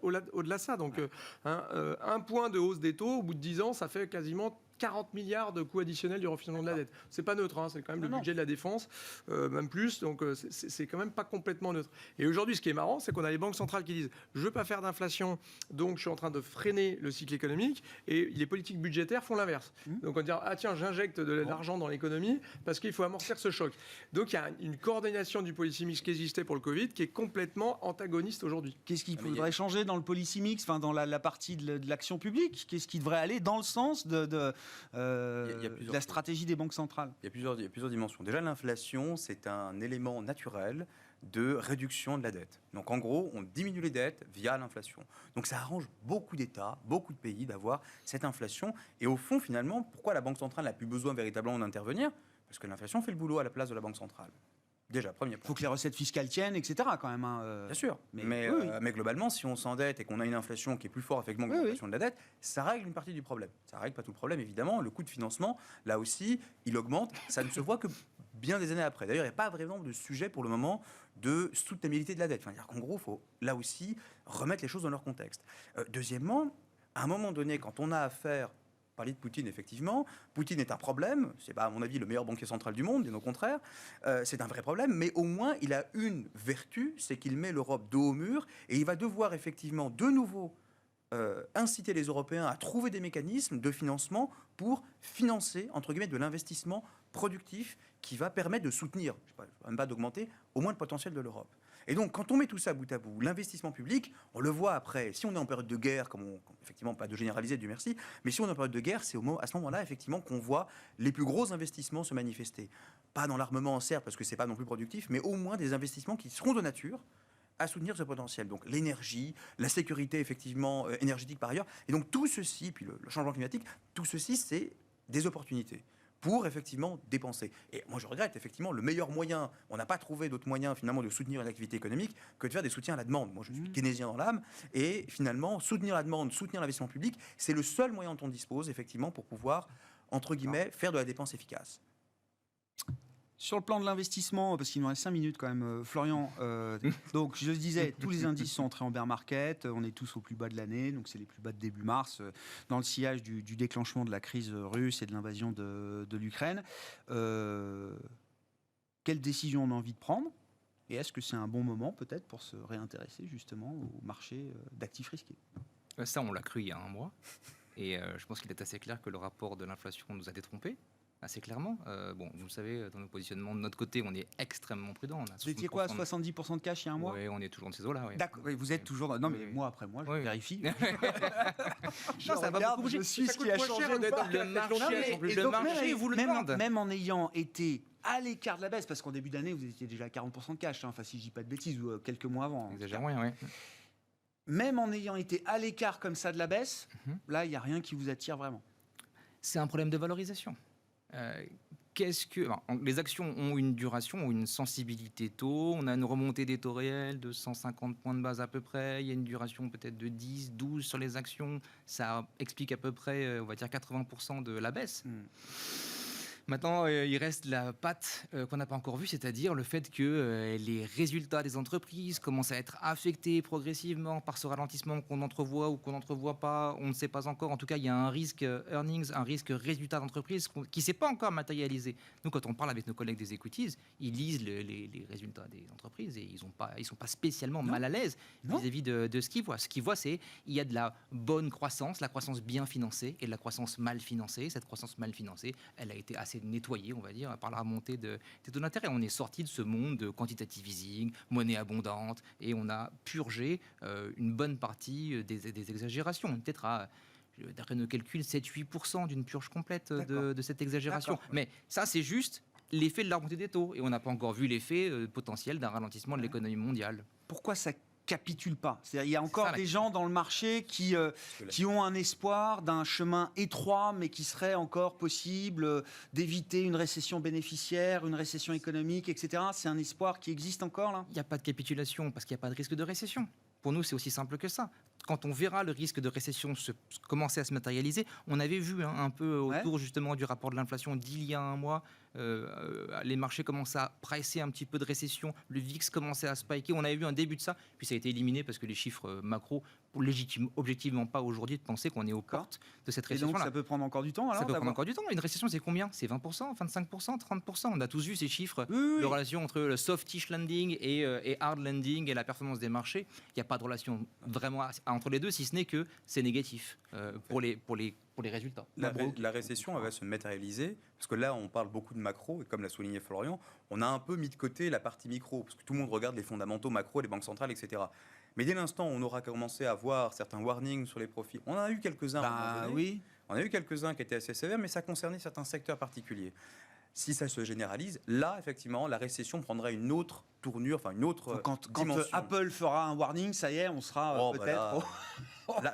au-delà de ça. Donc, 1 point de hausse des taux, au bout de 10 ans, ça fait quasiment 40 milliards de coûts additionnels du refinancement de la dette. C'est pas neutre, c'est quand même le budget de la défense, même plus, donc c'est quand même pas complètement neutre. Et aujourd'hui, ce qui est marrant, c'est qu'on a les banques centrales qui disent « je veux pas faire d'inflation, donc je suis en train de freiner le cycle économique », et les politiques budgétaires font l'inverse. Donc on dit « ah tiens, j'injecte de l'argent dans l'économie parce qu'il faut amortir ce choc ». Donc il y a une coordination du policy mix qui existait pour le Covid qui est complètement antagoniste aujourd'hui. Qu'est-ce qu'il faudrait changer dans le policy mix, dans la partie de l'action publique? Qu'est-ce qui devrait aller dans le sens de la stratégie des banques centrales? Il y a plusieurs dimensions. Déjà, l'inflation, c'est un élément naturel de réduction de la dette. Donc en gros, on diminue les dettes via l'inflation. Donc ça arrange beaucoup d'États, beaucoup de pays d'avoir cette inflation. Et au fond, finalement, pourquoi la Banque centrale n'a plus besoin véritablement d'intervenir? Parce que l'inflation fait le boulot à la place de la Banque centrale. Déjà, premier point. Il faut que les recettes fiscales tiennent, etc. quand même. Bien sûr. Mais globalement, si on s'endette et qu'on a une inflation qui est plus forte effectivement que l'inflation de la dette, ça règle une partie du problème. Ça règle pas tout le problème, évidemment. Le coût de financement, là aussi, il augmente. Ça ne se voit que bien des années après. D'ailleurs, il n'y a pas vraiment de sujet pour le moment de soutenabilité de la dette. C'est-à-dire qu'en gros, il faut là aussi remettre les choses dans leur contexte. Deuxièmement, à un moment donné, quand on a affaire... Parler de Poutine, effectivement. Poutine est un problème. C'est pas, à mon avis, le meilleur banquier central du monde, bien au contraire. C'est un vrai problème, mais au moins, il a une vertu, c'est qu'il met l'Europe dos au mur et il va devoir effectivement de nouveau inciter les Européens à trouver des mécanismes de financement pour financer, entre guillemets, de l'investissement productif qui va permettre de soutenir, je ne sais pas, même pas d'augmenter, au moins le potentiel de l'Europe. Et donc, quand on met tout ça bout à bout, l'investissement public, on le voit après, si on est en période de guerre, effectivement, pas de généraliser, Dieu merci, mais si on est en période de guerre, c'est à ce moment-là, effectivement, qu'on voit les plus gros investissements se manifester. Pas dans l'armement, certes, parce que c'est pas non plus productif, mais au moins des investissements qui seront de nature à soutenir ce potentiel. Donc, l'énergie, la sécurité, effectivement, énergétique par ailleurs. Et donc, tout ceci, puis le changement climatique, tout ceci, c'est des opportunités pour effectivement dépenser. Et moi je regrette effectivement le meilleur moyen, on n'a pas trouvé d'autre moyen finalement de soutenir une activité économique que de faire des soutiens à la demande. Moi je suis keynésien dans l'âme et finalement soutenir la demande, soutenir l'investissement public, c'est le seul moyen dont on dispose effectivement pour pouvoir entre guillemets faire de la dépense efficace. Sur le plan de l'investissement, parce qu'il nous reste 5 minutes quand même, Florian, donc je le disais, tous les indices sont entrés en bear market, on est tous au plus bas de l'année, donc c'est les plus bas de début mars, dans le sillage du déclenchement de la crise russe et de l'invasion de l'Ukraine. Quelle décision on a envie de prendre? Et est-ce que c'est un bon moment peut-être pour se réintéresser justement au marché d'actifs risqués? Ça, on l'a cru il y a 1 mois. Et je pense qu'il est assez clair que le rapport de l'inflation nous a détrompés. Assez clairement. Bon, vous le savez, dans nos positionnements, de notre côté, on est extrêmement prudent. Vous étiez quoi, 70% de cash il y a 1 mois? Oui, on est toujours dans ces eaux-là. Oui. D'accord, vous êtes toujours dans... Non, mais mois après mois, je vérifie. Ça va beaucoup bouger. Je suis ce qui a changé. Le marché vous le demande. Même en ayant été à l'écart de la baisse, parce qu'en début d'année, vous étiez déjà à 40% de cash, enfin, si je dis pas de bêtises, ou quelques mois avant. Exagère rien, oui. Même en ayant été à l'écart comme ça de la baisse, là, il n'y a rien qui vous attire vraiment. C'est un problème de valorisation. Les actions ont une duration, ont une sensibilité taux. On a une remontée des taux réels de 150 points de base à peu près. Il y a une duration peut-être de 10, 12 sur les actions. Ça explique à peu près, on va dire, 80% de la baisse. Maintenant, il reste la patte qu'on n'a pas encore vue, c'est-à-dire le fait que les résultats des entreprises commencent à être affectés progressivement par ce ralentissement qu'on entrevoit ou qu'on n'entrevoit pas. On ne sait pas encore. En tout cas, il y a un risque earnings, un risque résultat d'entreprise qui ne s'est pas encore matérialisé. Nous, quand on parle avec nos collègues des equities, ils lisent les résultats des entreprises et ils sont pas spécialement mal à l'aise vis-à-vis de ce qu'ils voient. Ce qu'ils voient, c'est qu'il y a de la bonne croissance, la croissance bien financée et de la croissance mal financée. Cette croissance mal financée, elle a été assez nettoyé, on va dire, par la remontée des taux d'intérêt. On est sorti de ce monde de quantitative easing, monnaie abondante, et on a purgé une bonne partie des exagérations. Peut-être à, d'après nos calculs, 7-8% d'une purge complète de cette exagération. Mais ça, c'est juste l'effet de la remontée des taux, et on n'a pas encore vu l'effet potentiel d'un ralentissement de l'économie mondiale. Pourquoi ça capitule pas? C'est-à-dire, il y a encore des gens dans le marché qui ont un espoir d'un chemin étroit, mais qui serait encore possible d'éviter une récession bénéficiaire, une récession économique, etc. C'est un espoir qui existe encore là? Il n'y a pas de capitulation parce qu'il n'y a pas de risque de récession. Pour nous, c'est aussi simple que ça. quand on verra le risque de récession commencer à se matérialiser, on avait vu un peu autour justement du rapport de l'inflation d'il y a un mois, les marchés commençaient à pricer un petit peu de récession, le VIX commençait à spiker, on avait vu un début de ça, puis ça a été éliminé parce que les chiffres macro légitiment, objectivement pas aujourd'hui de penser qu'on est aux portes de cette Et récession. donc ça peut prendre encore du temps alors Ça peut prendre encore du temps. Une récession, c'est combien? C'est 20%, 25%, 30%. On a tous vu ces chiffres Oui. de relation entre le softish landing et hard landing et la performance des marchés. Il n'y a pas de relation vraiment entre les deux, si ce n'est que c'est négatif pour les résultats. La récession, elle va se matérialiser, parce que là, on parle beaucoup de macro, et comme l'a souligné Florian, on a un peu mis de côté la partie micro, parce que tout le monde regarde les fondamentaux macro, les banques centrales, etc. Mais dès l'instant où on aura commencé à voir certains warnings sur les profits, on en a eu quelques-uns. Oui. On a eu quelques-uns qui étaient assez sévères, mais ça concernait certains secteurs particuliers. Si ça se généralise, là, effectivement, la récession prendra une autre tournure, enfin une autre Quand dimension. Apple fera un warning, ça y est, on sera peut-être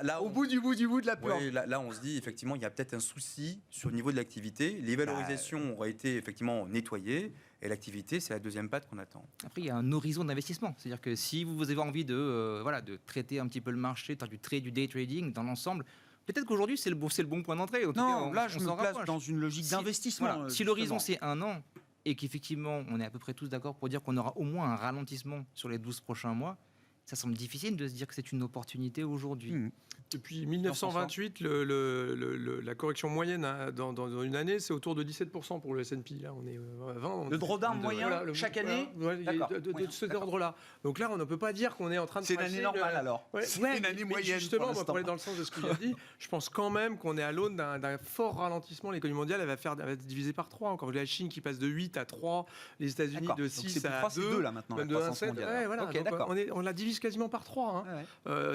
là, au bout du bout de la planche. Oui, là, on se dit, effectivement, il y a peut-être un souci sur le niveau de l'activité. Les valorisations auraient été, effectivement, nettoyées. Et l'activité, c'est la deuxième patte qu'on attend. Après, il y a un horizon d'investissement. C'est-à-dire que si vous avez envie de traiter un petit peu le marché, de faire du day trading dans l'ensemble, peut-être qu'aujourd'hui, c'est le bon point d'entrée. En tout Non, cas, là, je me s'en place rapproche. dans une logique d'investissement. Si l'horizon, c'est 1 an, et qu'effectivement, on est à peu près tous d'accord pour dire qu'on aura au moins un ralentissement sur les 12 prochains mois, ça semble difficile de se dire que c'est une opportunité aujourd'hui. Depuis 1928, la correction moyenne dans une année, c'est autour de 17% pour le S&P. Là, on est à 20. Le drawdown moyen chaque année de cet ordre-là. Donc là, on ne peut pas dire qu'on est en train de C'est l'année normale alors. C'est une année moyenne. Justement, pour aller dans le sens de ce qu'il a dit, je pense quand même qu'on est à l'aune d'un fort ralentissement. L'économie mondiale, elle va être divisée par 3. Encore la Chine qui passe de 8 à 3, les États-Unis de 6 à 2. là maintenant, de 1 à 7. On la divise quasiment par 3.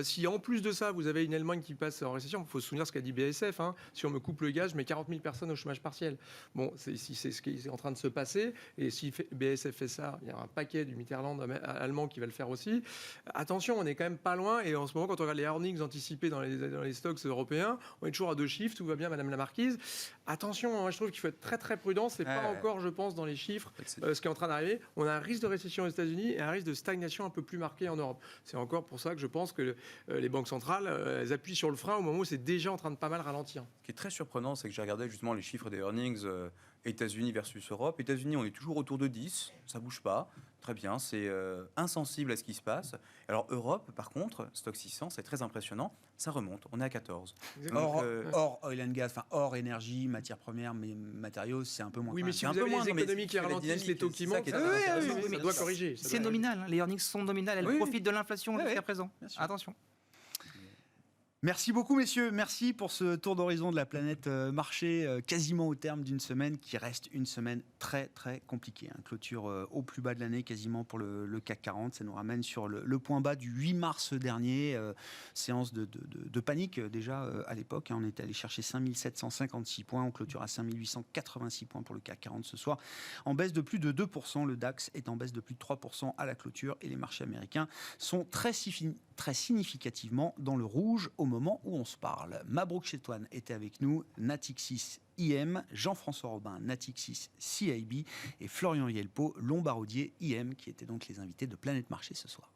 Si en plus de ça, vous avez une Allemagne qui passe en récession, il faut se souvenir ce qu'a dit BASF. Si on me coupe le gaz, je mets 40 000 personnes au chômage partiel. Bon, si c'est ce qui est en train de se passer, et si BASF fait ça, il y a un paquet du Mitterrand allemand qui va le faire aussi. Attention, on est quand même pas loin. Et en ce moment, quand on regarde les earnings anticipés dans les stocks européens, on est toujours à 2 chiffres. Tout va bien, Madame la Marquise. Attention, je trouve qu'il faut être très très prudent. C'est pas encore, je pense, dans les chiffres ce qui est en train d'arriver. On a un risque de récession aux États-Unis et un risque de stagnation un peu plus marqué en Europe. C'est encore pour ça que je pense que les banques centrales, elles appuient sur le frein au moment où c'est déjà en train de pas mal ralentir. Ce qui est très surprenant, c'est que j'ai regardé justement les chiffres des earnings États-Unis versus Europe. États-Unis, on est toujours autour de 10, ça bouge pas. Très bien, c'est insensible à ce qui se passe. Alors Europe, par contre, Stock 600, c'est très impressionnant, ça remonte, on est à 14. Hors oil and gas, enfin hors énergie, matières premières, mais matériaux, c'est un peu moins. Oui, mais si vous avez les économies qui ralentissent, les taux qui montent, ça doit corriger. C'est nominal, les earnings sont nominales, elles profitent de l'inflation jusqu'à présent. Attention. Merci beaucoup, messieurs. Merci pour ce tour d'horizon de la planète marché, quasiment au terme d'une semaine qui reste une semaine très, très compliquée. Clôture au plus bas de l'année, quasiment pour le CAC 40. Ça nous ramène sur le point bas du 8 mars dernier. Séance de panique déjà à l'époque. On était allé chercher 5756 points. On clôture à 5886 points pour le CAC 40 ce soir. En baisse de plus de 2%. Le DAX est en baisse de plus de 3% à la clôture. Et les marchés américains sont très significativement dans le rouge au moment où on se parle. Mabrouk Chetouane était avec nous, Natixis IM, Jean-François Robin, Natixis CIB et Florian Yelpo, Lombardier IM, qui étaient donc les invités de Planète Marché ce soir.